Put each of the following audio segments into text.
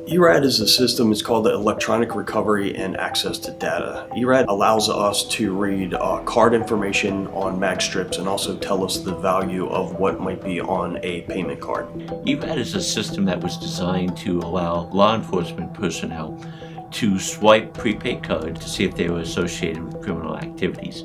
ERAD is a system. It's called the Electronic Recovery and Access to Data. ERAD allows us to read card information on mag strips and also tell us the value of what might be on a payment card. ERAD is a system that was designed to allow law enforcement personnel to swipe prepaid cards to see if they were associated with criminal activities.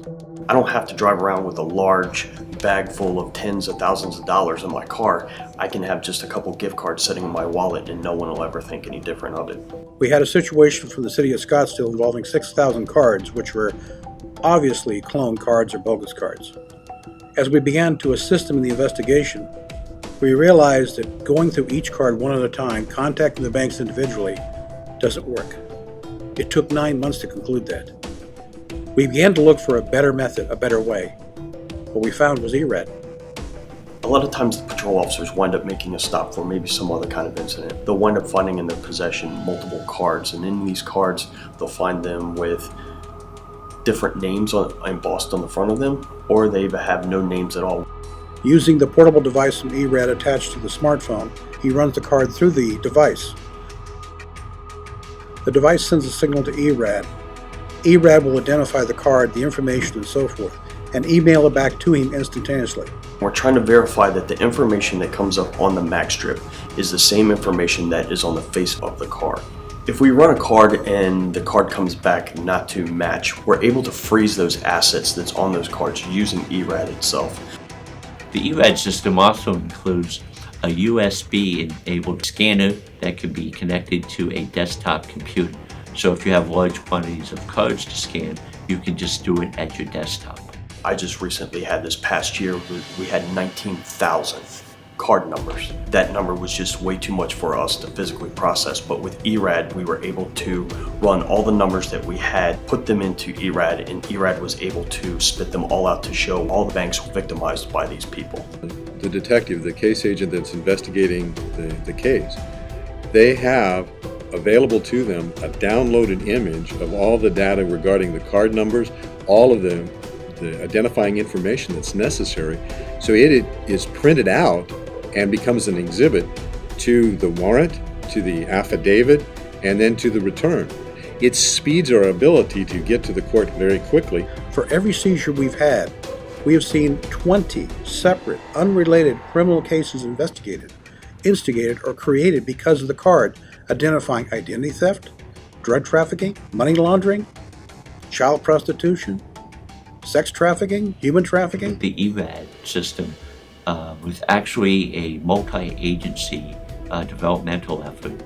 I don't have to drive around with a large bag full of tens of thousands of dollars in my car. I can have just a couple gift cards sitting in my wallet and no one will ever think any different of it. We had a situation from the city of Scottsdale involving 6,000 cards, which were obviously cloned cards or bogus cards. As we began to assist them in the investigation, we realized that going through each card one at a time, contacting the banks individually, doesn't work. It took 9 months to conclude that. We began to look for a better method, a better way. What we found was ERAD. A lot of times the patrol officers wind up making a stop for maybe some other kind of incident. They'll wind up finding in their possession multiple cards, and in these cards they'll find them with different names embossed on the front of them, or they have no names at all. Using the portable device from ERAD attached to the smartphone, he runs the card through the device. The device sends a signal to ERAD. ERAD will identify the card, the information, and so forth, and email it back to him instantaneously. We're trying to verify that the information that comes up on the mag strip is the same information that is on the face of the card. If we run a card and the card comes back not to match, we're able to freeze those assets that's on those cards using ERAD itself. The ERAD system also includes a USB-enabled scanner that can be connected to a desktop computer. So if you have large quantities of cards to scan, you can just do it at your desktop. I just recently had this past year, we had 19,000 card numbers. That number was just way too much for us to physically process, but with ERAD we were able to run all the numbers that we had, put them into ERAD, and ERAD was able to spit them all out to show all the banks victimized by these people. The detective, the case agent that's investigating the case, they have available to them a downloaded image of all the data regarding the card numbers, all of the identifying information that's necessary. So it is printed out and becomes an exhibit to the warrant, to the affidavit, and then to the return. It speeds our ability to get to the court very quickly. For every seizure we've had, we have seen 20 separate, unrelated criminal cases investigated, instigated, or created because of the card, identifying identity theft, drug trafficking, money laundering, child prostitution, sex trafficking, human trafficking. The ERAD system was actually a multi-agency developmental effort.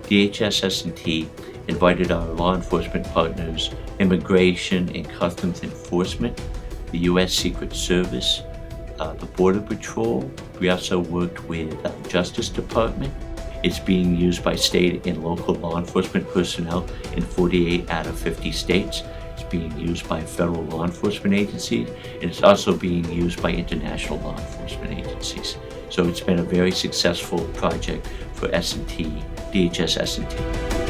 DHS S&T invited our law enforcement partners, Immigration and Customs Enforcement, the U.S. Secret Service, the Border Patrol. We also worked with the Justice Department. It's being used by state and local law enforcement personnel in 48 out of 50 states. It's being used by federal law enforcement agencies, and it's also being used by international law enforcement agencies. So it's been a very successful project for S&T, DHS S&T.